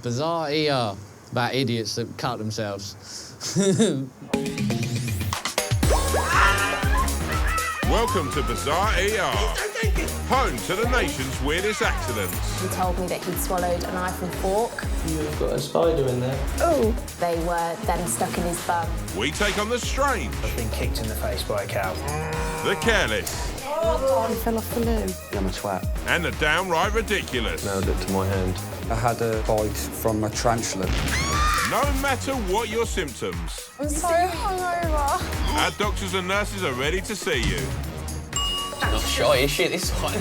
Bizarre ER about idiots that cut themselves. Welcome to Bizarre ER, home to the nation's weirdest accidents. He told me that he'd swallowed a knife and fork. You've got a spider in there. Oh! They were then stuck in his bum. We take on the strange, I've been kicked in the face by a cow. the careless, He fell off the loo. I'm a twat. and the downright ridiculous. Nailed it to my hand. I had a bite from a tarantula. No matter what your symptoms, I'm so hungover. our doctors and nurses are ready to see you. Not shy as shit this one.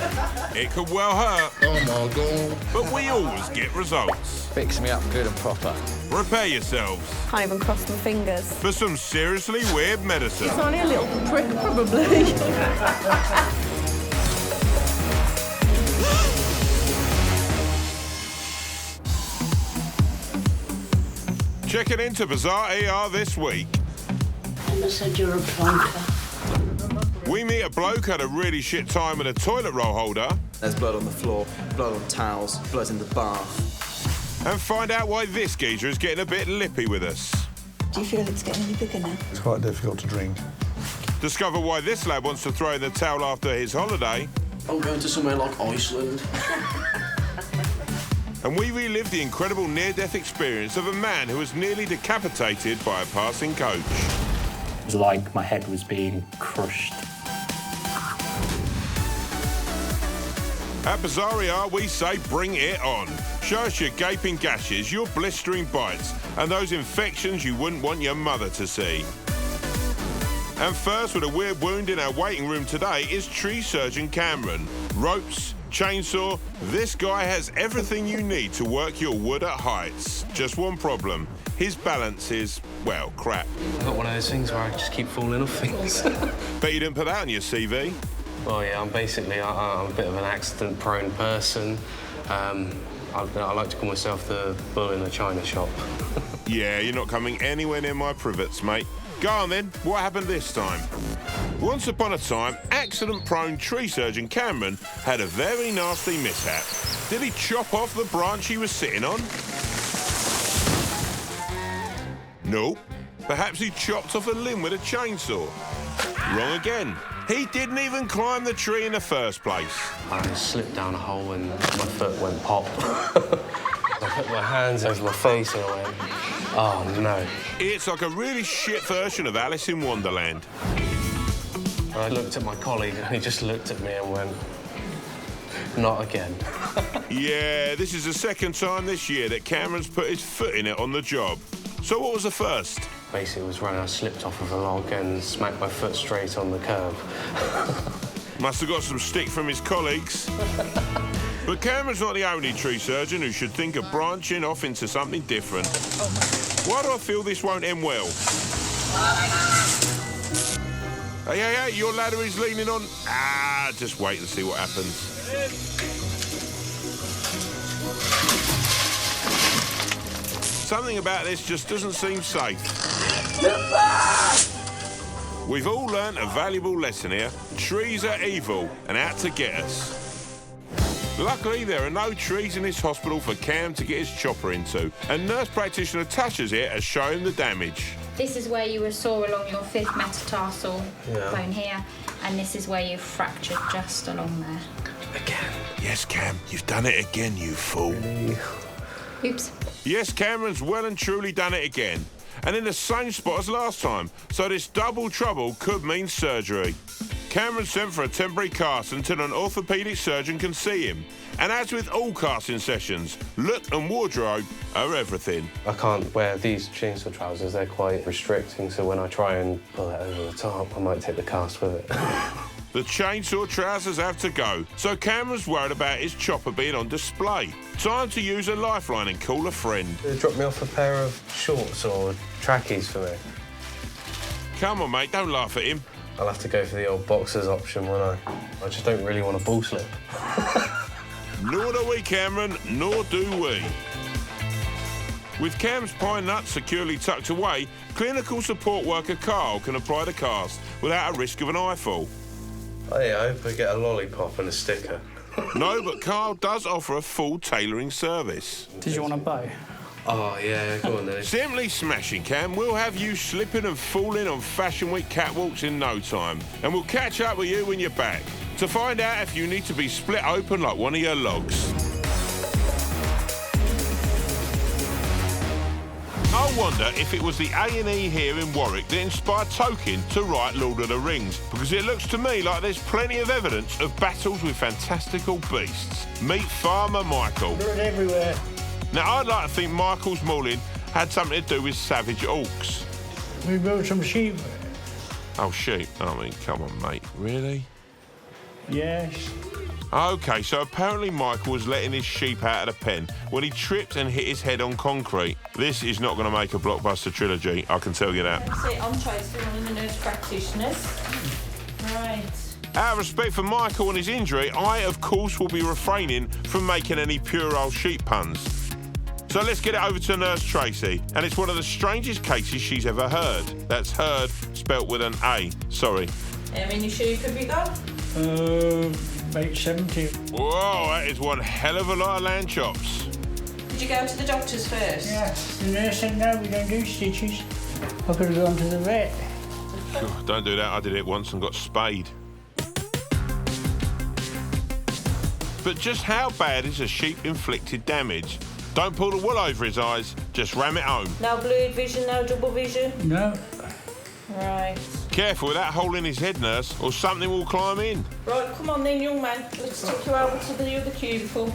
It could well hurt, Oh my God. but we always get results. Fix me up good and proper. Prepare yourselves Can't even cross my fingers. for some seriously weird medicine. It's only a little prick, probably. Checking into Bizarre ER this week. Never said you're a plonker. We meet a bloke who had a really shit time with a toilet roll holder There's blood on the floor, blood on towels, blood in the bath. and find out why this geezer is getting a bit lippy with us. Do you feel it's getting any bigger now? It's quite difficult to drink. Discover why this lad wants to throw in the towel after his holiday. I'm going to somewhere like Iceland. And we relive the incredible near-death experience of a man who was nearly decapitated by a passing coach. It was like my head was being crushed. At Bizarre ER, we say bring it on. Show us your gaping gashes, your blistering bites, and those infections you wouldn't want your mother to see. And first, with a weird wound in our waiting room today, is tree surgeon Cameron. Ropes, chainsaw, this guy has everything you need to work your wood at heights. Just one problem, his balance is, well, crap. I've got one of those things where I just keep falling off things. Bet you didn't put that on your CV. Well, yeah, I'm a bit of an accident-prone person. I like to call myself the bull in the china shop. Yeah, you're not coming anywhere near my privates, mate. Go on then, what happened this time? Once upon a time, accident-prone tree surgeon Cameron had a very nasty mishap. Did he chop off the branch he was sitting on? No. Perhaps he chopped off a limb with a chainsaw. Wrong again. He didn't even climb the tree in the first place. I slipped down a hole and my foot went pop. I put my hands over my face and I went, oh no. It's like a really shit version of Alice in Wonderland. I looked at my colleague and he just looked at me and went, not again. Yeah, this is the second time this year that Cameron's put his foot in it on the job. So what was the first? Basically, it was when I slipped off of a log and smacked my foot straight on the curb. Must have got some stick from his colleagues. But Cameron's not the only tree surgeon who should think of branching off into something different. Why do I feel this won't end well? Hey, your ladder is leaning on. Just wait and see what happens. Something about this just doesn't seem safe. We've all learnt a valuable lesson here. Trees are evil and out to get us. Luckily, there are no trees in this hospital for Cam to get his chopper into, and nurse practitioner Tasha's here has shown the damage. This is where you were sore along your fifth metatarsal Yeah. bone here, and this is where you fractured just along there. Again. Yes, Cam, you've done it again, you fool. Oops. Yes, Cameron's well and truly done it again. And in the same spot as last time. So this double trouble could mean surgery. Cameron sent for a temporary cast until an orthopaedic surgeon can see him. And as with all casting sessions, look and wardrobe are everything. I can't wear these chainsaw trousers, they're quite restricting, so when I try and pull it over the top, I might take the cast with it. The chainsaw trousers have to go, so Cameron's worried about his chopper being on display. Time to use a lifeline and call a friend. Drop me off a pair of shorts or trackies for me. Come on, mate, don't laugh at him. I'll have to go for the old boxers option, won't I? I just don't really want a ball slip. Nor do we, Cameron, nor do we. With Cam's pine nut securely tucked away, clinical support worker Carl can apply the cast without a risk of an eyefall. Oh yeah, I hope I get a lollipop and a sticker. No, but Carl does offer a full tailoring service. Did you want a bow? Oh, yeah, go on then. Simply smashing, Cam. We'll have you slipping and falling on Fashion Week catwalks in no time. And we'll catch up with you when you're back to find out if you need to be split open like one of your logs. I wonder if it was the A&E here in Warwick that inspired Tolkien to write Lord of the Rings, because it looks to me like there's plenty of evidence of battles with fantastical beasts. Meet Farmer Michael. Blood everywhere. Now, I'd like to think Michael's mauling had something to do with savage orcs. We brought some sheep. Oh, sheep? I mean, come on, mate. Really? Yes. OK, so apparently Michael was letting his sheep out of the pen when he tripped and hit his head on concrete. This is not going to make a blockbuster trilogy, I can tell you that. That's it, I'm Tracy, one of the nurse practitioners. Right. Out of respect for Michael and his injury, I, of course, will be refraining from making any puerile sheep puns. So let's get it over to Nurse Tracy, and it's one of the strangest cases she's ever heard. That's heard, spelt with an A. Sorry. How many sheep have you got? About 70. Whoa, that is one hell of a lot of lamb chops. Did you go to the doctors first? Yeah, the nurse said no, we don't do stitches. I could have gone to the vet. Oh, don't do that, I did it once and got spayed. But just how bad is a sheep-inflicted damage? Don't pull the wool over his eyes, just ram it home. No blurred vision, no double vision? No. Right. Careful with that hole in his head, nurse, or something will climb in. Right, come on then, young man. Let's take you over to the other cubicle.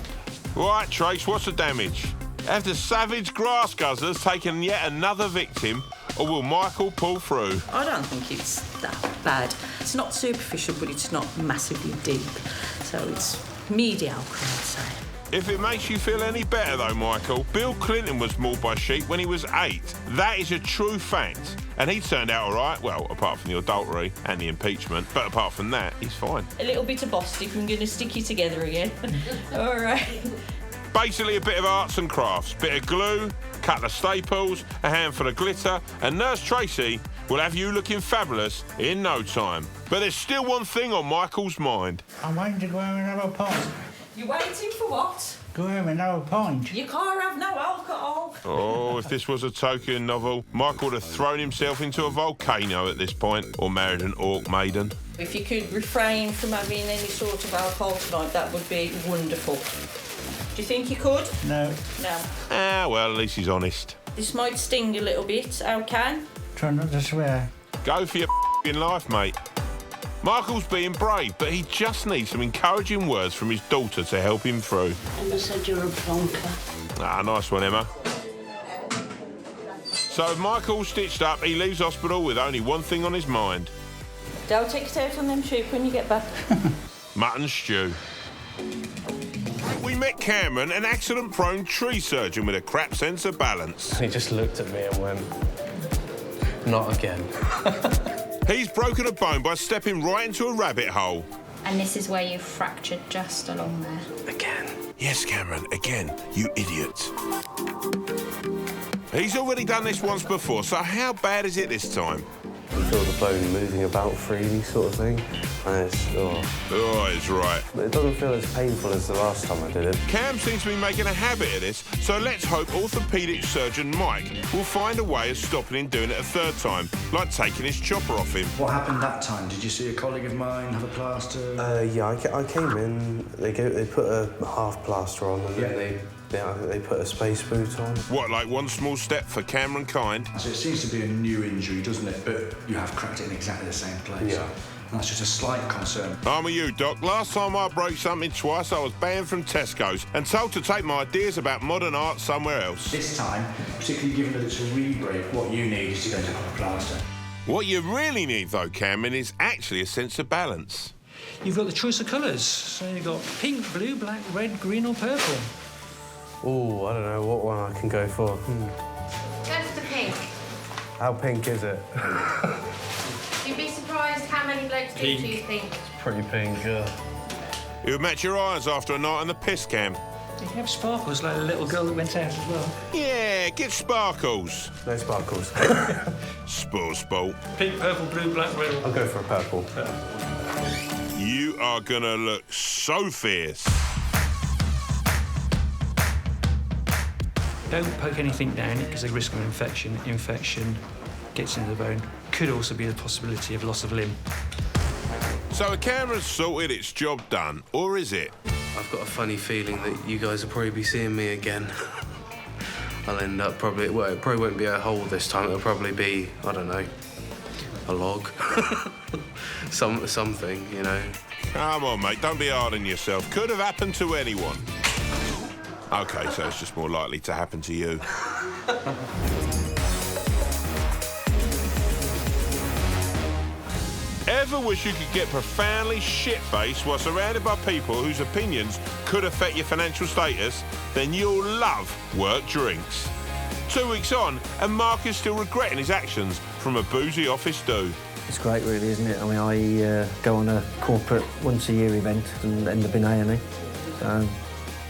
Right, Trace, what's the damage? Have the savage grass guzzlers taken yet another victim, or will Michael pull through? I don't think it's that bad. It's not superficial, but it's not massively deep. So it's mediocre, I'd say. If it makes you feel any better, though, Michael, Bill Clinton was mauled by sheep when he was 8. That is a true fact. And he turned out all right, well, apart from the adultery and the impeachment. But apart from that, he's fine. A little bit of Bostik, I'm going to stick you together again. All right. Basically a bit of arts and crafts. Bit of glue, couple of staples, a handful of glitter, and Nurse Tracy will have you looking fabulous in no time. But there's still one thing on Michael's mind. I'm waiting to go home and have a pint. You're waiting for what? Go home and have a pint. You can't have no alcohol. Oh, if this was a Tolkien novel, Michael would have thrown himself into a volcano at this point, or married an orc maiden. If you could refrain from having any sort of alcohol tonight, that would be wonderful. Do you think you could? No. No. Ah, well, at least he's honest. This might sting a little bit, okay? Try not to swear. Go for your f***ing life, mate. Michael's being brave, but he just needs some encouraging words from his daughter to help him through. Emma said you're a plonker. Ah, nice one, Emma. So if Michael's stitched up, he leaves hospital with only one thing on his mind. Don't take it out on them sheep when you get back. Mutton stew. We met Cameron, an accident-prone tree surgeon with a crap sense of balance. He just looked at me and went, not again. He's broken a bone by stepping right into a rabbit hole. And this is where you fractured just along there. Again. Yes, Cameron, again, you idiot. He's already done this once before, so how bad is it this time? You feel the bone moving about freely, sort of thing. And it's, Oh, it's right. But it doesn't feel as painful as the last time I did it. Cam seems to be making a habit of this, so let's hope orthopaedic surgeon Mike will find a way of stopping him doing it a third time, like taking his chopper off him. What happened that time? Did you see a colleague of mine have a plaster? Yeah, I came in, they put a half plaster on, and then they put a space boot on. What, like one small step for Cameron kind? So it seems to be a new injury, doesn't it? But you have cracked it in exactly the same place. Yeah. And that's just a slight concern. I'm with you, Doc. Last time I broke something twice, I was banned from Tesco's and told to take my ideas about modern art somewhere else. This time, particularly given that it's a re-break, what you need is to go to put a plaster. What you really need, though, Cameron, is actually a sense of balance. You've got the choice of colours. So you've got pink, blue, black, red, green or purple. Oh, I don't know what one I can go for. Go for the pink. How pink is it? You'd be surprised how many blokes do choose pink. It's pretty pink, yeah. It would match your eyes after a night on the piss, Cam. You have sparkles like the little girl that went out as well. Yeah, get sparkles. No sparkles. Spoil sport. Pink, purple, blue, black, red. I'll go for a purple. You You are gonna look so fierce. Don't poke anything down it because the risk of infection. Infection gets into the bone. Could also be the possibility of loss of limb. So a camera's sorted, its job done, or is it? I've got a funny feeling that you guys will probably be seeing me again. I'll end up probably, well, it probably won't be a hole this time. It'll probably be, I don't know, a log. Something, you know. Come on, mate, don't be hard on yourself. Could have happened to anyone. OK, so it's just more likely to happen to you. Ever wish you could get profoundly shit-faced while surrounded by people whose opinions could affect your financial status? Then you'll love Work Drinks. 2 weeks on, and Mark is still regretting his actions from a boozy office do. It's great, really, isn't it? I mean, I go on a corporate once-a-year event and end up in A&E. So...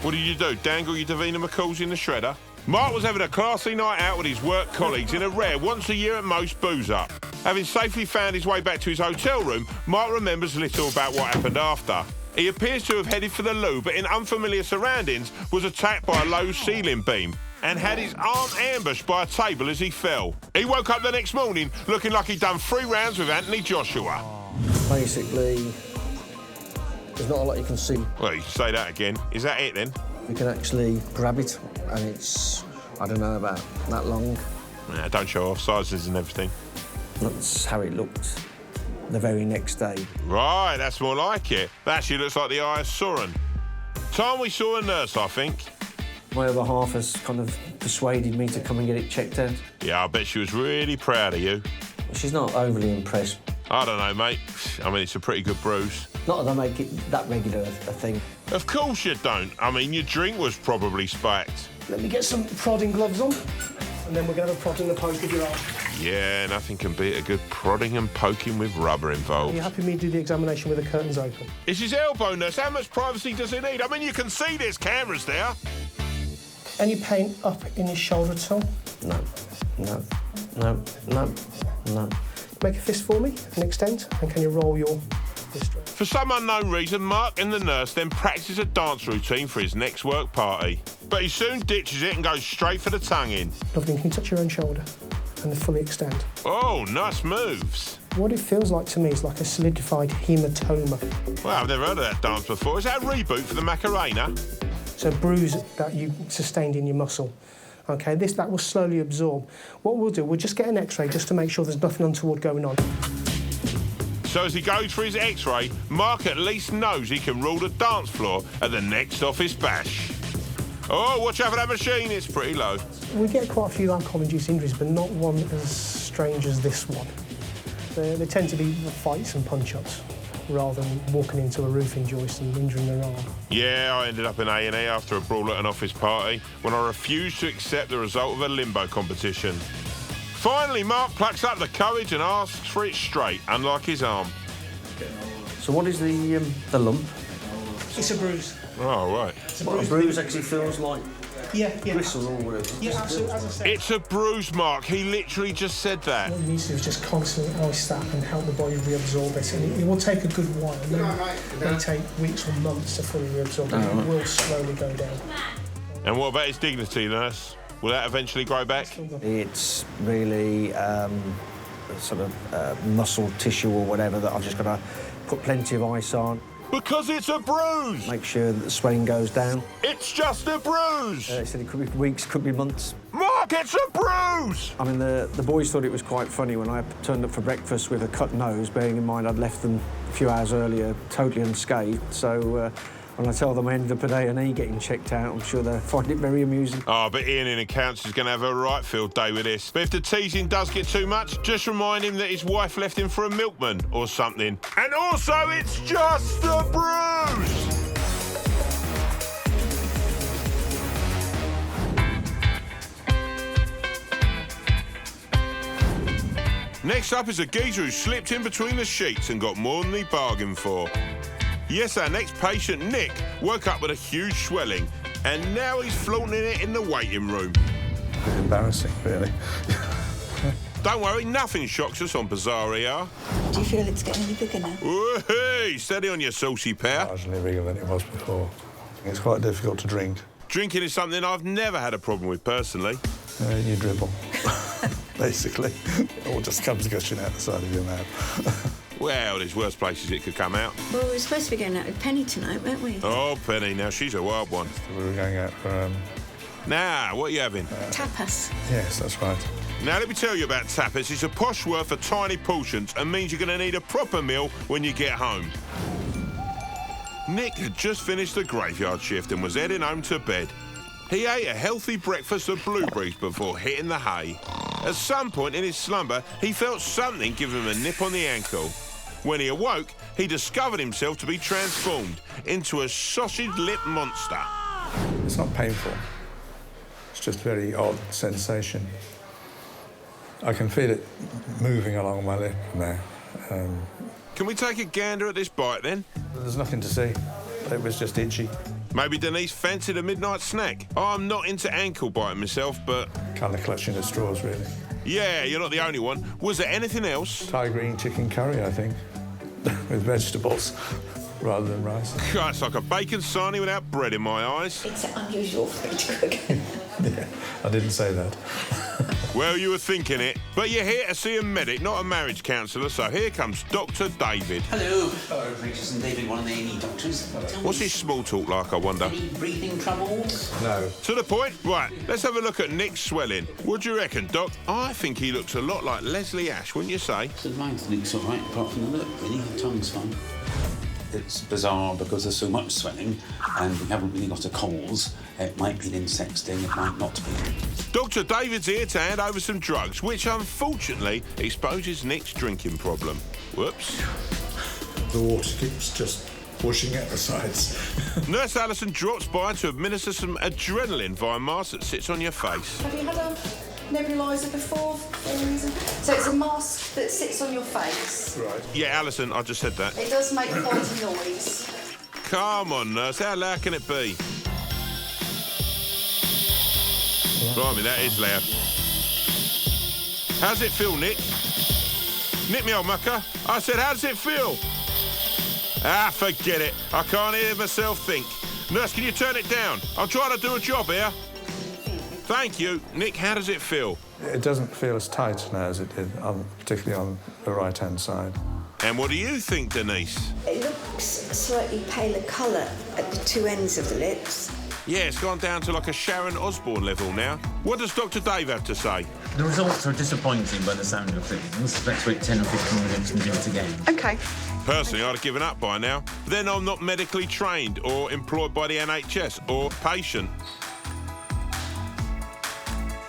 What did you do, dangle your Davina McCalls in the shredder? Mark was having a classy night out with his work colleagues in a rare once-a-year at most booze up. Having safely found his way back to his hotel room, Mark remembers little about what happened after. He appears to have headed for the loo, but in unfamiliar surroundings was attacked by a low ceiling beam and had his arm ambushed by a table as he fell. He woke up the next morning looking like he'd done 3 rounds with Anthony Joshua. Basically, there's not a lot you can see. Well, you can say that again. Is that it, then? You can actually grab it, and it's, I don't know, about that long. Nah, don't show off sizes and everything. That's how it looked the very next day. Right, that's more like it. That actually looks like the eye of Sauron. Time we saw a nurse, I think. My other half has kind of persuaded me to come and get it checked out. Yeah, I bet she was really proud of you. She's not overly impressed. I don't know, mate. I mean, it's a pretty good bruise. Not that I make it that regular a thing. Of course you don't. I mean, your drink was probably spiked. Let me get some prodding gloves on, and then we're going to have a prod and a poke of your arm. Yeah, nothing can beat a good prodding and poking with rubber Are involved. you happy with me to do the examination with the curtains open? It's his elbow, nurse. How much privacy does he need? I mean, you can see there's cameras there. Any pain up in his shoulder at all? No, no, no, no, no. Make a fist for me and extend, and can you roll your wrist? For some unknown reason, Mark and the nurse then practice a dance routine for his next work party. But he soon ditches it and goes straight for the tongue-in. Lovely, can you touch your own shoulder and fully extend? Oh, nice moves. What it feels like to me is like a solidified hematoma. Well, I've never heard of that dance before. Is that a reboot for the Macarena? So a bruise that you sustained in your muscle. OK, that will slowly absorb. What we'll do, we'll just get an X-ray just to make sure there's nothing untoward going on. So as he goes for his X-ray, Mark at least knows he can rule the dance floor at the next office bash. Oh, watch out for that machine, it's pretty low. We get quite a few alcohol-induced injuries, but not one as strange as this one. They tend to be fights and punch-ups, rather than walking into a roofing joist and injuring their arm. Yeah, I ended up in A&E after a brawl at an office party when I refused to accept the result of a limbo competition. Finally, Mark plucks up the courage and asks for it straight, unlike his arm. So what is the lump? It's a bruise. Oh, right. A bruise actually feels like yeah. bristle or whatever. Yeah, absolutely. As I said, it's a bruise, Mark. He literally just said that. What you need to do is just constantly ice that and help the body reabsorb it. And it will take a good while. It may take weeks or months to fully reabsorb it. It will slowly go down. And what about his dignity, nurse? Will that eventually grow back? It's really sort of muscle tissue or whatever that I've just got to put plenty of ice on. Because it's a bruise! Make sure that the swelling goes down. It's just a bruise! They said it could be weeks, could be months. Mark, it's a bruise! I mean, the boys thought it was quite funny when I turned up for breakfast with a cut nose, bearing in mind I'd left them a few hours earlier totally unscathed. So when I tell them I ended up at A&E getting checked out, I'm sure they'll find it very amusing. Oh, but Ian in accounts is going to have a right field day with this. But if the teasing does get too much, just remind him that his wife left him for a milkman or something. And also, it's just a bruise! Next up is a geezer who slipped in between the sheets and got more than he bargained for. Yes, our next patient, Nick, woke up with a huge swelling, and now he's flaunting it in the waiting room. A bit embarrassing, really. Don't worry, nothing shocks us on Bizarre ER. Do you feel it's getting any bigger now? Whee! Steady on your saucy pair. Marginally bigger than it was before. It's quite difficult to drink. Drinking is something I've never had a problem with personally. You dribble, basically. It all just comes gushing out the side of your mouth. Well, there's worse places it could come out. Well, we were supposed to be going out with Penny tonight, weren't we? Oh, Penny, now she's a wild one. We were going out for... Now, what are you having? Tapas. Yes, that's right. Now, let me tell you about tapas. It's a posh word for tiny portions and means you're going to need a proper meal when you get home. Nick had just finished the graveyard shift and was heading home to bed. He ate a healthy breakfast of blueberries before hitting the hay. At some point in his slumber, he felt something give him a nip on the ankle. When he awoke, he discovered himself to be transformed into a sausage-lipped monster. It's not painful. It's just a very odd sensation. I can feel it moving along my lip now. Can we take a gander at this bite, then? There's nothing to see. It was just itchy. Maybe Denise fancied a midnight snack. I'm not into ankle biting myself, but... Kind of clutching at straws, really. Yeah, you're not the only one. Was there anything else? Thai green chicken curry, I think. With vegetables rather than rice. God, it's like a bacon sarnie without bread in my eyes. It's unusual for me to cook. Yeah, I didn't say that. Well, you were thinking it. But you're here to see a medic, not a marriage counsellor, so here comes Dr. David. Hello. Hello, Rachel and David, one of the A&E doctors. What's his small talk like, I wonder? Any breathing troubles? No. To the point? Right, let's have a look at Nick's swelling. What do you reckon, Doc? I think he looks a lot like Leslie Ash, wouldn't you say? So mine's looks all right, apart from the look, really. The tongue's fine. It's bizarre because there's so much swelling and we haven't really got a cause. It might be an insect sting, it might not be. Dr. David's here to hand over some drugs, which unfortunately exposes Nick's drinking problem. Whoops. The water keeps just pushing at the sides. Nurse Alison drops by to administer some adrenaline via a mask that sits on your face. Have you had a nebuliser before? So it's a mask that sits on your face. Right. Yeah, Alison, I just said that. It does make quite a noise. Come on, nurse, how loud can it be? Blimey, that is loud. How's it feel, Nick? Nick, me old mucker. I said, how does it feel? Ah, forget it. I can't hear myself think. Nurse, can you turn it down? I'm trying to do a job here. Thank you. Nick, how does it feel? It doesn't feel as tight now as it did, particularly on the right-hand side. And what do you think, Denise? It looks slightly paler colour at the two ends of the lips. Yeah, it's gone down to like a Sharon Osbourne level now. What does Dr. Dave have to say? The results are disappointing by the sound of things. Let's wait 10 or 15 minutes and do it again. OK. Personally, I'd have given up by now. But then I'm not medically trained or employed by the NHS or patient.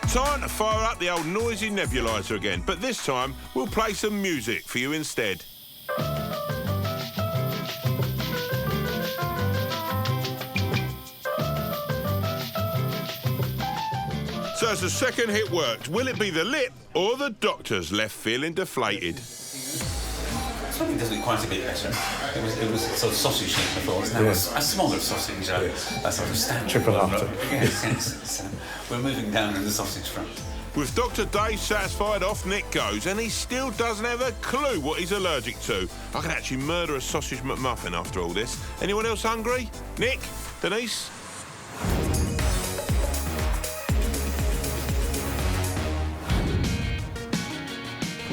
Time to fire up the old noisy nebuliser again, but this time we'll play some music for you instead. So as the second hit worked, will it be the lip or the doctors left feeling deflated? Swelling does look quite a bit better. It was sort of sausage shaped before. It's now a smaller sausage, a sort of standard. Triple after. Yes. We're moving down in the sausage front. With Dr. Dave satisfied, off Nick goes, and he still doesn't have a clue what he's allergic to. I could actually murder a sausage McMuffin after all this. Anyone else hungry? Nick? Denise?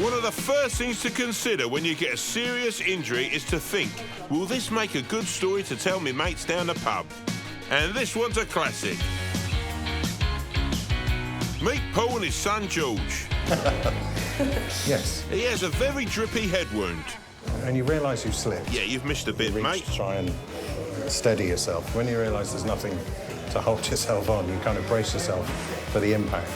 One of the first things to consider when you get a serious injury is to think, will this make a good story to tell me mates down the pub? And this one's a classic. Meet Paul and his son George. Yes. He has a very drippy head wound. And you realise you've slipped. Yeah, you've missed a bit, mate. To try and steady yourself. When you realise there's nothing to hold yourself on, you kind of brace yourself for the impact.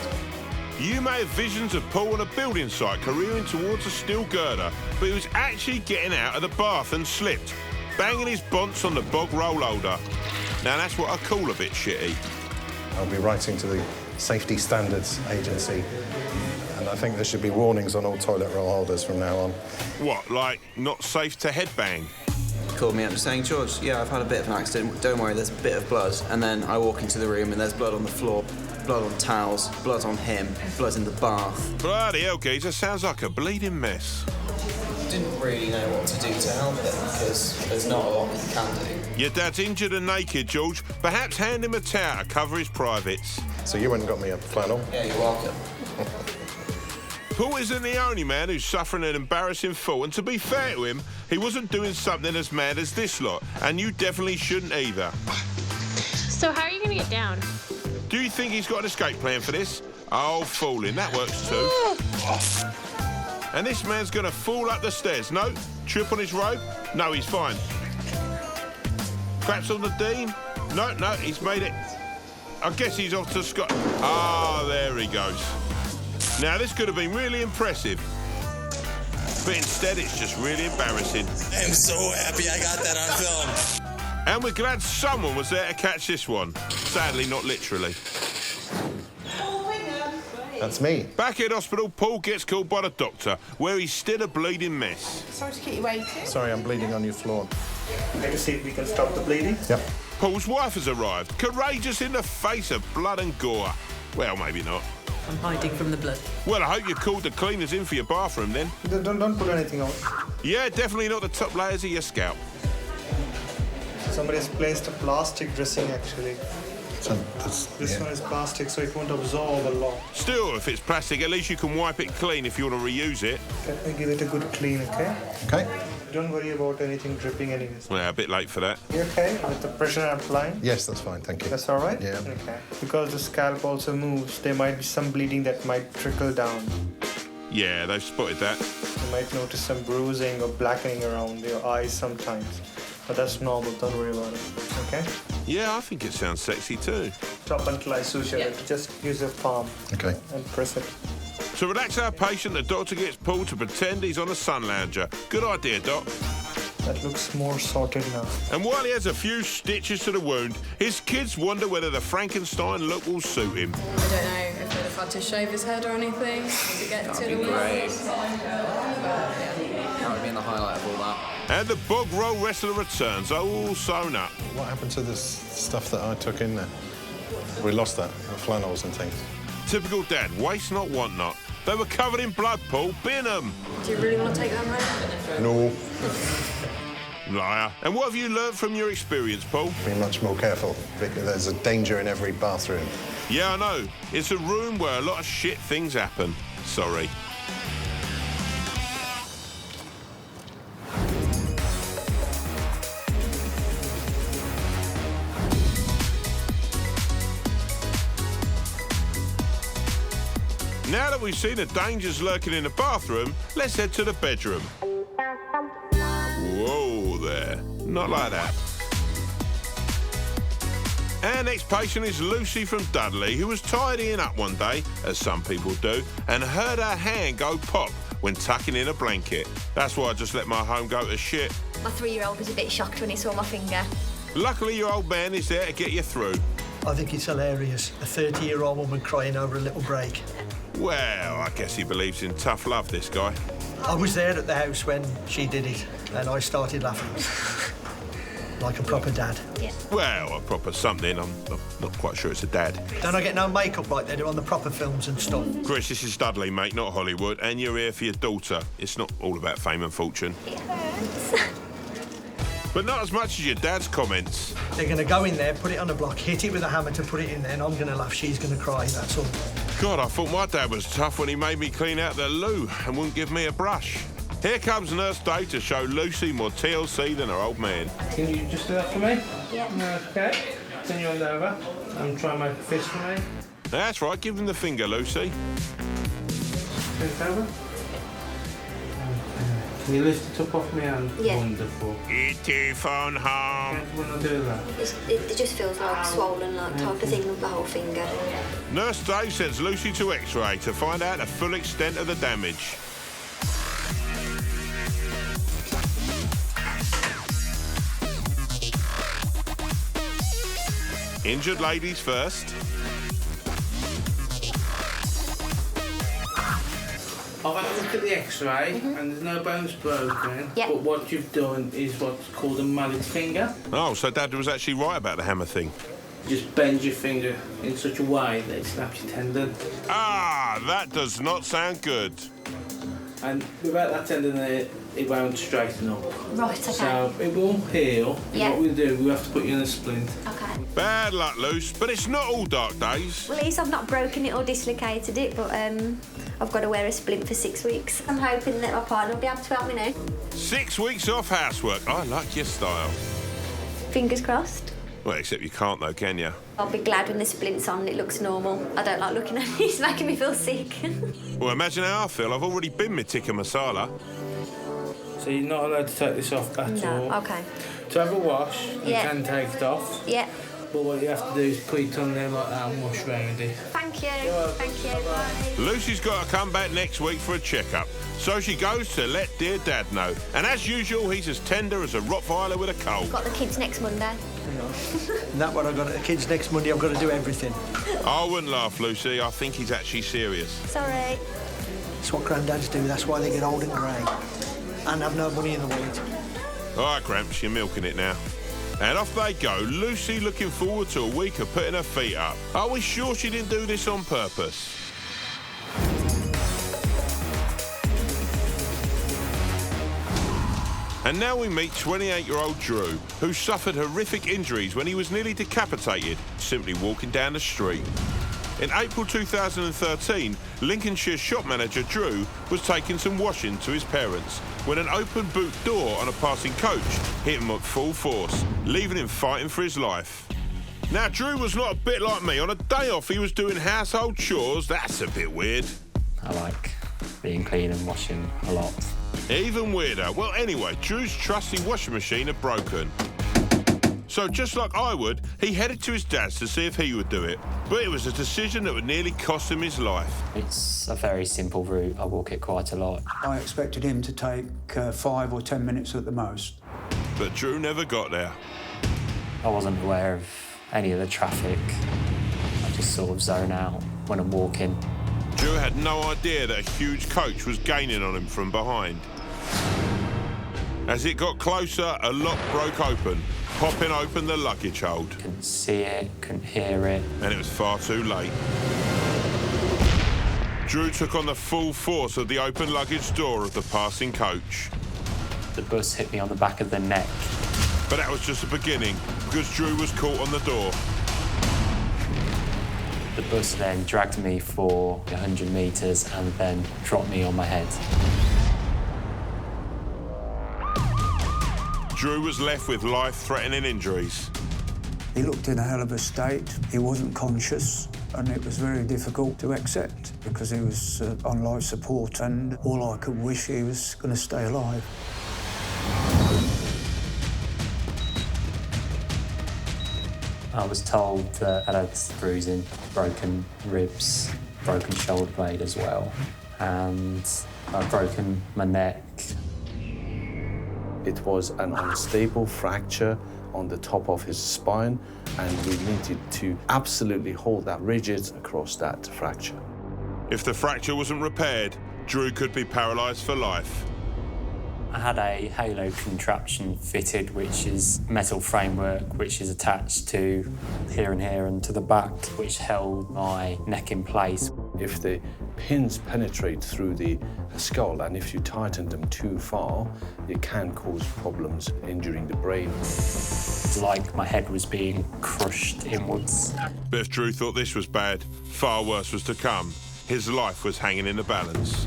You may have visions of Paul on a building site careering towards a steel girder, but he was actually getting out of the bath and slipped, banging his bonce on the bog roll holder. Now that's what I call a bit shitty. I'll be writing to the Safety Standards Agency, and I think there should be warnings on all toilet roll holders from now on. What, like not safe to headbang? Called me up saying, George, yeah, I've had a bit of an accident. Don't worry, there's a bit of blood. And then I walk into the room and there's blood on the floor. blood on towels, blood on him, blood in the bath. Bloody hell, geezer, sounds like a bleeding mess. Didn't really know what to do to help him because there's not a lot you can do. Your dad's injured and naked, George. Perhaps hand him a towel to cover his privates. So you went and got me a flannel? Yeah, you're welcome. Paul isn't the only man who's suffering an embarrassing fall, and to be fair to him, he wasn't doing something as mad as this lot, and you definitely shouldn't either. So how are you going to get down? Do you think he's got an escape plan for this? Oh, falling, that works too. And this man's going to fall up the stairs. No? Trip on his rope? No, he's fine. Perhaps on the Dean? No, he's made it. I guess he's off to Scotland. Ah, there he goes. Now, this could have been really impressive, but instead it's just really embarrassing. I'm so happy I got that on film. And we're glad someone was there to catch this one. Sadly, not literally. That's me. Back at hospital, Paul gets called by the doctor, where he's still a bleeding mess. Sorry to keep you waiting. Sorry, I'm bleeding on your floor. Let us see if we can stop the bleeding. Yep. Paul's wife has arrived, courageous in the face of blood and gore. Well, maybe not. I'm hiding from the blood. Well, I hope you called the cleaners in for your bathroom then. Don't put anything on. Yeah, definitely not the top layers of your scalp. Somebody's placed a plastic dressing, actually. This one is plastic, so it won't absorb a lot. Still, if it's plastic, at least you can wipe it clean if you want to reuse it. Let me give it a good clean, okay? Okay. Don't worry about anything dripping anyways. Well, a bit late for that. You okay with the pressure I'm applying? Yes, that's fine, thank you. That's all right? Yeah. Okay. Because the scalp also moves, there might be some bleeding that might trickle down. Yeah, they've spotted that. You might notice some bruising or blackening around your eyes sometimes. But that's normal, don't worry about it, okay? Yeah, I think it sounds sexy too. Stop until I suture it. Just use your palm. Okay. And press it. To relax our patient, the doctor gets Paul to pretend he's on a sun lounger. Good idea, Doc. That looks more sorted now. And while he has a few stitches to the wound, his kids wonder whether the Frankenstein look will suit him. I don't know if I'd have had to shave his head or anything to get to the Great. That would be in the highlight of all that. And the bog roll wrestler returns, all sewn up. What happened to this stuff that I took in there? We lost that, the flannels and things. Typical dad, waste not, want not. They were covered in blood, Paul. Bin 'em. Do you really want to take them home? No. Liar. And what have you learnt from your experience, Paul? Be much more careful, because there's a danger in every bathroom. Yeah, I know. It's a room where a lot of shit things happen. Sorry. Now that we've seen the dangers lurking in the bathroom, let's head to the bedroom. Whoa there. Not like that. Our next patient is Lucy from Dudley, who was tidying up one day, as some people do, and heard her hand go pop when tucking in a blanket. That's why I just let my home go to shit. My 3-year-old was a bit shocked when he saw my finger. Luckily, your old man is there to get you through. I think it's hilarious. A 30-year-old woman crying over a little break. Well, I guess he believes in tough love, this guy. I was there at the house when she did it, and I started laughing. Like a proper dad. Yeah. Well, a proper something. I'm not quite sure it's a dad. Don't I get no makeup like they do on the proper films and stuff? Chris, this is Dudley, mate, not Hollywood, and you're here for your daughter. It's not all about fame and fortune. It hurts. But not as much as your dad's comments. They're going to go in there, put it on a block, hit it with a hammer to put it in there, and I'm going to laugh, she's going to cry, that's all. God, I thought my dad was tough when he made me clean out the loo and wouldn't give me a brush. Here comes Nurse Dave to show Lucy more TLC than her old man. Can you just do that for me? Yeah. Okay. Turn your hand over. I'm trying my fist for me. That's right, give him the finger, Lucy. Turn it over. Can you lift the top off my hand? Yeah. Wonderful. E.T. phone home. When I do that. It just feels like swollen, like type of thing with the whole finger. Nurse Dave sends Lucy to X-ray to find out the full extent of the damage. Injured ladies first. I've had a look at the X-ray and there's no bones broken. Yep. But what you've done is what's called a mallet finger. Oh, so Dad was actually right about the hammer thing. just bend your finger in such a way that it snaps your tendon. Ah, that does not sound good. And without that tendon there, it won't straighten up. Right, okay. So it will heal. Yeah. What we'll do, we have to put you in a splint. Okay. Bad luck, Luce, but it's not all dark days. Well, at least I've not broken it or dislocated it, but I've got to wear a splint for 6 weeks. I'm hoping that my partner will be able to help me now. 6 weeks off housework. I like your style. Fingers crossed. Well, except you can't though, can you? I'll be glad when the splint's on and it looks normal. I don't like looking at it, it's making me feel sick. Well, imagine how I feel. I've already been with tikka masala. So you're not allowed to take this off at all. No, okay. To have a wash, you Yeah. can take it off. Yeah. But what you have to do is put it on there like that and wash round it. Thank you. Thank you. Bye. Lucy's got to come back next week for a checkup. So she goes to let dear Dad know. And as usual, he's as tender as a Rottweiler with a cold. Got the kids next Monday. And that one I've got the kids next Monday, I've got to do everything. I wouldn't laugh, Lucy. I think he's actually serious. Sorry. It's what granddads do, that's why they get old and grey. And have no money in the world. All right, Gramps, you're milking it now. And off they go, Lucy looking forward to a week of putting her feet up. Are we sure she didn't do this on purpose? And now we meet 28-year-old Drew, who suffered horrific injuries when he was nearly decapitated, simply walking down the street. In April 2013, Lincolnshire shop manager Drew was taking some washing to his parents when an open boot door on a passing coach hit him at full force, leaving him fighting for his life. Now, Drew was not a bit like me. On a day off, he was doing household chores. That's a bit weird. I like being clean and washing a lot. Even weirder. Well, anyway, Drew's trusty washing machine had broken. So just like I would, he headed to his dad's to see if he would do it. But it was a decision that would nearly cost him his life. It's a very simple route. I walk it quite a lot. I expected him to take 5 or 10 minutes at the most. But Drew never got there. I wasn't aware of any of the traffic. I just sort of zone out when I'm walking. Drew had no idea that a huge coach was gaining on him from behind. As it got closer, a lock broke open, popping open the luggage hold. Couldn't see it, couldn't hear it. And it was far too late. Drew took on the full force of the open luggage door of the passing coach. The bus hit me on the back of the neck. But that was just the beginning, because Drew was caught on the door. The bus then dragged me for 100 metres and then dropped me on my head. Drew was left with life-threatening injuries. He looked in a hell of a state. He wasn't conscious, and it was very difficult to accept because he was on life support, and all I could wish he was going to stay alive. I was told that I had bruising, broken ribs, broken shoulder blade as well, and I'd broken my neck. It was an unstable fracture on the top of his spine, and we needed to absolutely hold that rigid across that fracture. If the fracture wasn't repaired, Drew could be paralysed for life. I had a halo contraption fitted, which is metal framework, which is attached to here and to the back, which held my neck in place. If the pins penetrate through the skull, and if you tighten them too far, it can cause problems injuring the brain. It's like my head was being crushed inwards. But if Drew thought this was bad, far worse was to come. His life was hanging in the balance.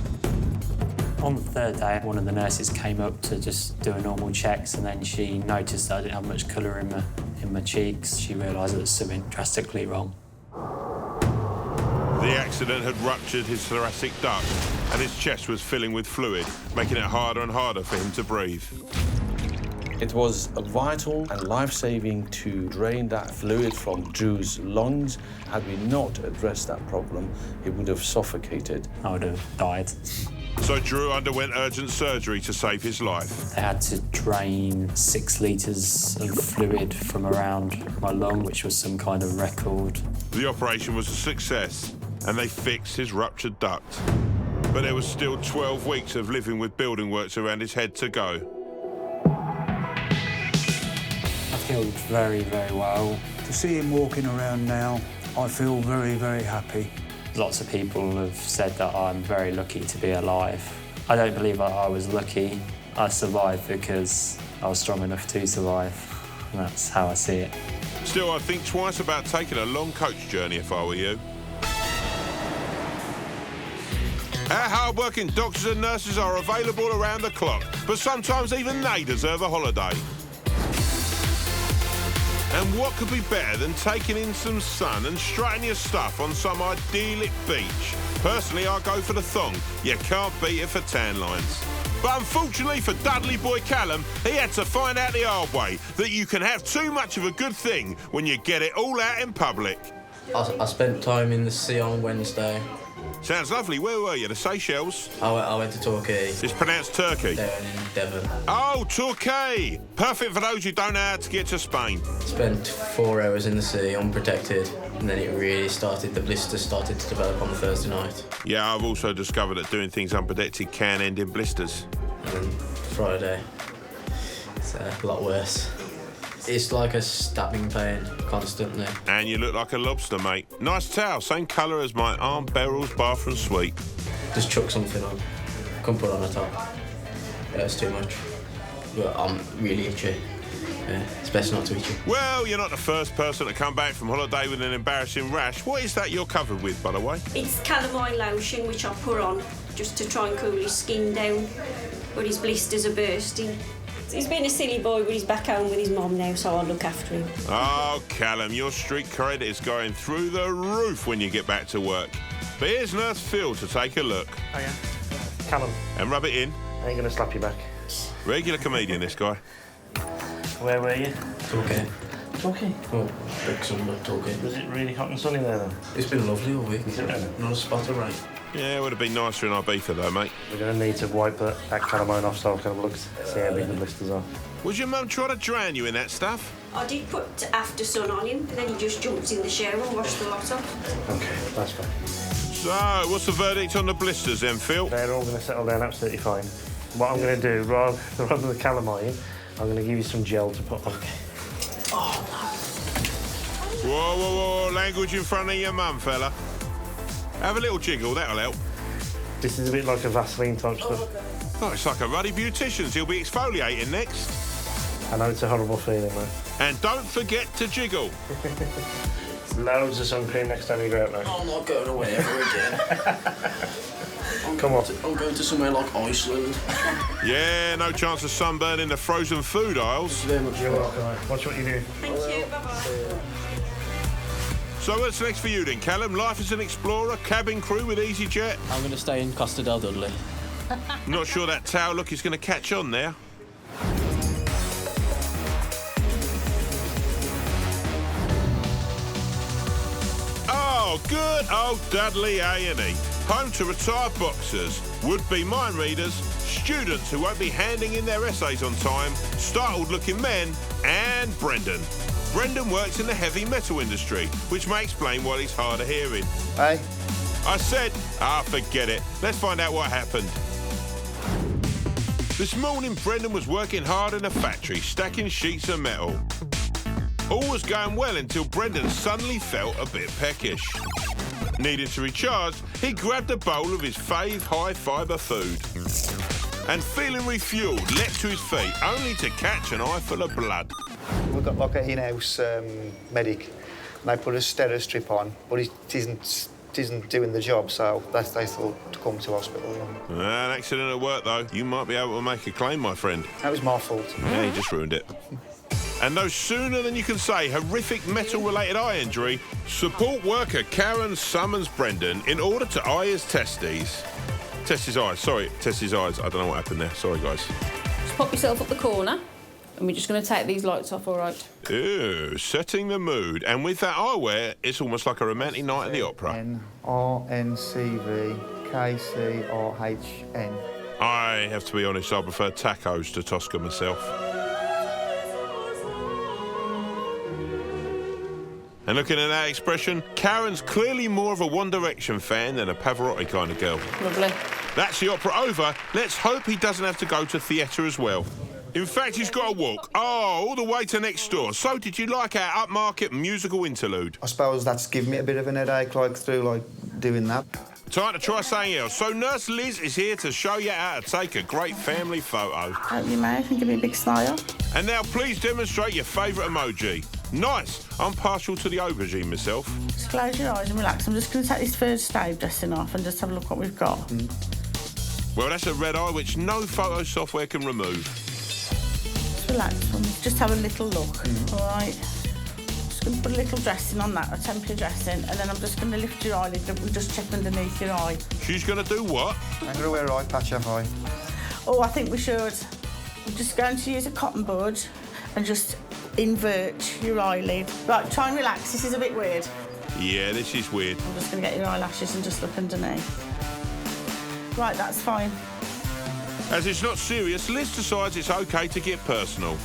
On the third day, one of the nurses came up to just do a normal checks, and then she noticed that I didn't have much colour in my cheeks. She realised there was something drastically wrong. The accident had ruptured his thoracic duct, and his chest was filling with fluid, making it harder and harder for him to breathe. It was vital and life-saving to drain that fluid from Drew's lungs. Had we not addressed that problem, he would have suffocated. I would have died. So Drew underwent urgent surgery to save his life. They had to drain 6 litres of fluid from around my lung, which was some kind of record. The operation was a success, and they fixed his ruptured duct. But there was still 12 weeks of living with building works around his head to go. healed very, very well. To see him walking around now, I feel very, very happy. Lots of people have said that I'm very lucky to be alive. I don't believe I was lucky. I survived because I was strong enough to survive, and that's how I see it. Still, I'd think twice about taking a long coach journey if I were you. Our hard-working doctors and nurses are available around the clock, but sometimes even they deserve a holiday. And what could be better than taking in some sun and strutting your stuff on some idyllic beach? Personally, I go for the thong. You can't beat it for tan lines. But unfortunately for Dudley boy Callum, he had to find out the hard way that you can have too much of a good thing when you get it all out in public. I spent time in the sea on Wednesday. Sounds lovely. Where were you? The Seychelles? I went to Torquay. It's pronounced Turkey. Down in Devon. Oh, Torquay! Perfect for those who don't know how to get to Spain. Spent 4 hours in the sea, unprotected, and then the blisters started to develop on the Thursday night. Yeah, I've also discovered that doing things unprotected can end in blisters. And then Friday, it's a lot worse. It's like a stabbing pain, constantly. And you look like a lobster, mate. Nice towel, same colour as my Aunt Beryl's bathroom suite. Just chuck something on. Couldn't put on a top. Yeah, it's too much. But I'm really itchy. Yeah, it's best not to itchy. Well, you're not the first person to come back from holiday with an embarrassing rash. What is that you're covered with, by the way? It's calamine lotion, which I put on just to try and cool his skin down, but his blisters are bursting. He's been a silly boy, but he's back home with his mum now, so I'll look after him. Oh, Callum, your street credit is going through the roof when you get back to work. But here's Nurse Phil to take a look. Oh, yeah. Callum. And rub it in. I ain't going to slap you back. Regular comedian, this guy. Where were you? Torquay. Torquay? Oh, Wrexham, Torquay. Was it really hot and sunny there, then? It's been lovely all week. Is it really? Not a spot of rain. Yeah, it would have been nicer in Ibiza, though, mate. We're going to need to wipe that calamine off so I can have a look, see how big the blisters are. Was your mum trying to drown you in that stuff? I did put after sun on him, then he just jumps in the shower and washed the lot off. OK, that's fine. So, what's the verdict on the blisters then, Phil? They're all going to settle down absolutely fine. What I'm going to do, rather than the calamine, I'm going to give you some gel to put on. Oh, Whoa, whoa, whoa, language in front of your mum, fella. Have a little jiggle, that'll help. This is a bit like a Vaseline type stuff. Oh, it's like a ruddy beautician's. He'll be exfoliating next. I know it's a horrible feeling, man. And don't forget to jiggle. Loads of sun cream next time you go out, mate. I'm not going away ever again. Come on. I'm going to somewhere like Iceland. Yeah, no chance of sunburn in the frozen food aisles. You're welcome, mate. Watch what you do. Thank you, bye-bye. So what's next for you then, Callum? Life as an explorer, cabin crew with EasyJet? I'm going to stay in Costa del Dudley. Not sure that towel look is going to catch on there. Oh, good old Dudley A&E. Home to retired boxers, would-be mind readers, students who won't be handing in their essays on time, startled-looking men, and Brendan. Brendan works in the heavy metal industry, which may explain why he's hard of hearing. Hey? I said, forget it. Let's find out what happened. This morning, Brendan was working hard in a factory, stacking sheets of metal. All was going well until Brendan suddenly felt a bit peckish. Needing to recharge, he grabbed a bowl of his fave high-fibre food. And feeling refuelled, leapt to his feet, only to catch an eye full of blood. We've got like an in-house medic. They put a stero strip on, but it isn't doing the job, so they thought to come to hospital. An accident at work, though. You might be able to make a claim, my friend. That was my fault. Yeah, you just ruined it. And no sooner than you can say horrific metal-related eye injury, support worker Karen summons Brendan in order to eye his testes. Test his eyes. Sorry, test his eyes. I don't know what happened there. Sorry, guys. Just pop yourself up the corner, and we're just going to take these lights off, all right? Ew, setting the mood. And with that eyewear, it's almost like a romantic night at the opera. N-R-N-C-V-K-C-R-H-N. I have to be honest, I prefer tacos to Tosca myself. And looking at that expression, Karen's clearly more of a One Direction fan than a Pavarotti kind of girl. Lovely. That's the opera over. Let's hope he doesn't have to go to theatre as well. In fact, he's got to walk, all the way to next door. So, did you like our upmarket musical interlude? I suppose that's given me a bit of an headache, doing that. Time to try something else. So, Nurse Liz is here to show you how to take a great family photo. Open your mouth and give me a big smile. And now, please demonstrate your favourite emoji. Nice. I'm partial to the aubergine myself. Just close your eyes and relax. I'm just going to take this first stage dressing off and just have a look what we've got. Well, that's a red eye which no photo software can remove. Just relax. Just have a little look, all right? Just going to put a little dressing on that, a temporary dressing, and then I'm just going to lift your eyelid and just check underneath your eye. She's going to do what? I'm going to wear an eye patch, have I? Oh, I think we should. I'm just going to use a cotton bud and just invert your eyelid. Right, try and relax. This is a bit weird. Yeah, this is weird. I'm just going to get your eyelashes and just look underneath. Right, that's fine. As it's not serious, Liz decides it's OK to get personal.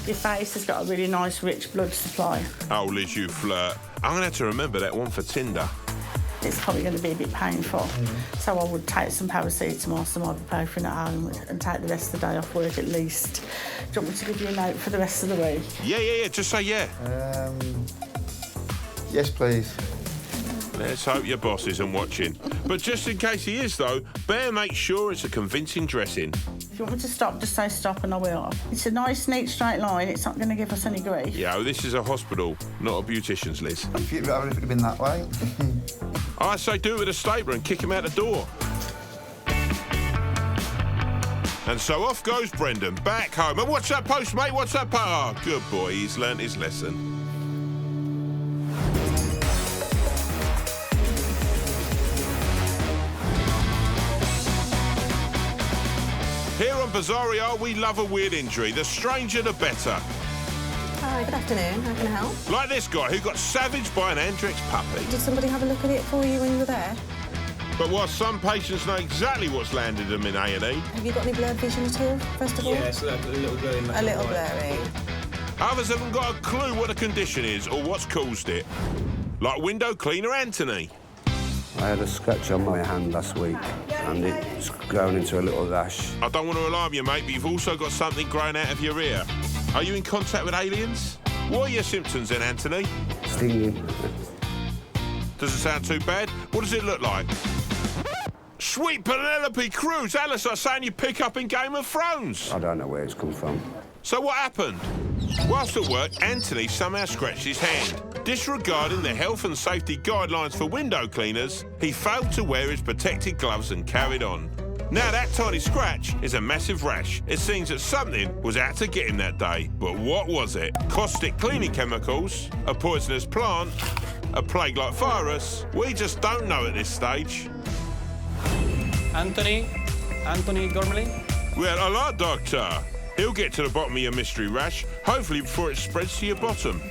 Your face has got a really nice, rich blood supply. Oh, Liz, you flirt. I'm going to have to remember that one for Tinder. It's probably going to be a bit painful. So I would take some paracetamol, some ibuprofen at home and take the rest of the day off work at least. Do you want me to give you a note for the rest of the week? Yeah, just say yeah. Yes, please. Let's hope your boss isn't watching. But just in case he is, though, better make sure it's a convincing dressing. If you want me to stop, just say stop and I will. It's a nice, neat, straight line. It's not going to give us any grief. Yeah, this is a hospital, not a beautician's, Liz. If it had been that way. I say do it with a stapler and kick him out the door. And so off goes Brendan, back home. And what's that post, mate? What's that post? Oh, good boy, he's learnt his lesson. Here on Bizarrio, we love a weird injury. The stranger, the better. Hi, good afternoon. How can I help? Like this guy who got savaged by an Andrex puppy. Did somebody have a look at it for you when you were there? But while some patients know exactly what's landed them in A&E... Have you got any blurred vision at all, first of all? Yeah, so a little blurry. A little blurry. Others haven't got a clue what the condition is or what's caused it. Like window cleaner Anthony. I had a scratch on my hand last week and it's grown into a little rash. I don't want to alarm you, mate, but you've also got something growing out of your ear. Are you in contact with aliens? What are your symptoms then, Anthony? Stinging. Doesn't sound too bad. What does it look like? Sweet Penelope Cruz! Alice, are saying you pick up in Game of Thrones. I don't know where it's come from. So what happened? Whilst at work, Anthony somehow scratched his hand. Disregarding the health and safety guidelines for window cleaners, he failed to wear his protective gloves and carried on. Now that tiny scratch is a massive rash. It seems that something was out to get him that day. But what was it? Caustic cleaning chemicals? A poisonous plant? A plague-like virus? We just don't know at this stage. Anthony Gormley? Well, hello, Doctor. He'll get to the bottom of your mystery rash, hopefully before it spreads to your bottom.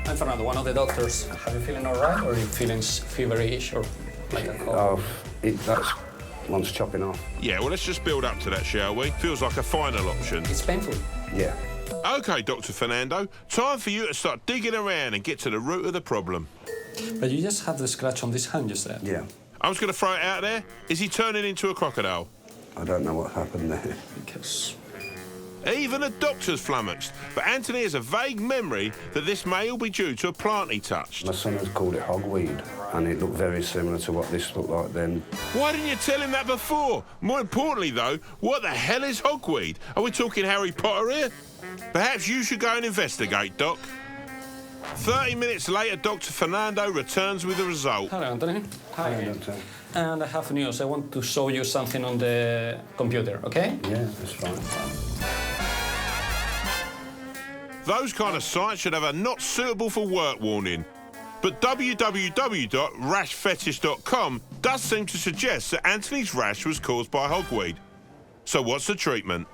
I'm Fernando, one of the doctors. Are you feeling all right, or are you feeling feverish, or like a cold? That's one's chopping off. Yeah, well, let's just build up to that, shall we? Feels like a final option. It's painful. Yeah. OK, Dr. Fernando, time for you to start digging around and get to the root of the problem. But you just have the scratch on this hand, you said? Yeah. I was going to throw it out there. Is he turning into a crocodile? I don't know what happened there. Because... Even a doctor's flummoxed, but Anthony has a vague memory that this may all be due to a plant he touched. My son has called it hogweed, and it looked very similar to what this looked like then. Why didn't you tell him that before? More importantly, though, what the hell is hogweed? Are we talking Harry Potter here? Perhaps you should go and investigate, Doc. 30 minutes later, Dr. Fernando returns with the result. Hello, Anthony. Hi, Doctor. And I have news. I want to show you something on the computer, OK? Yeah, that's fine. Those kind of sites should have a not suitable for work warning. But www.rashfetish.com does seem to suggest that Anthony's rash was caused by hogweed. So what's the treatment?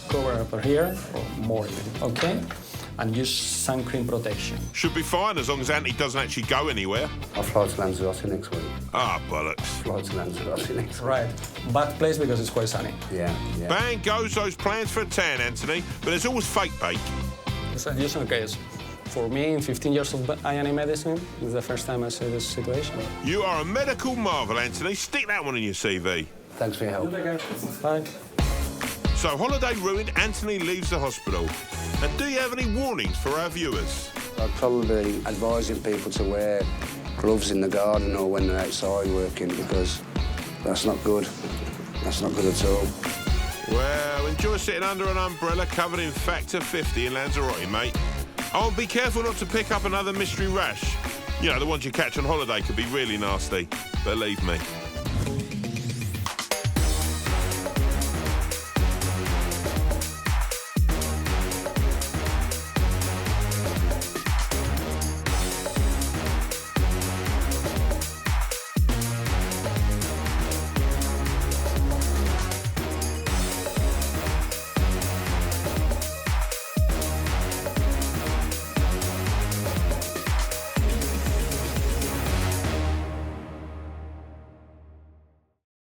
Cover over here, or more even, OK? And use sun cream protection. Should be fine as long as Anthony doesn't actually go anywhere. I'll fly to Lanzarote next week. Ah, bollocks. Fly to Lanzarote next week. Right. Bad place because it's quite sunny. Yeah. Bang goes those plans for a tan, Anthony, but there's always fake bake. It's a usual case. For me, in 15 years of I&E medicine, it's the first time I see this situation. You are a medical marvel, Anthony. Stick that one in your CV. Thanks for your help. Bye. So holiday ruined, Anthony leaves the hospital. And do you have any warnings for our viewers? I'd probably be advising people to wear gloves in the garden or when they're outside working, because that's not good. That's not good at all. Well, enjoy sitting under an umbrella covered in Factor 50 in Lanzarote, mate. Oh, be careful not to pick up another mystery rash. You know, the ones you catch on holiday could be really nasty. Believe me.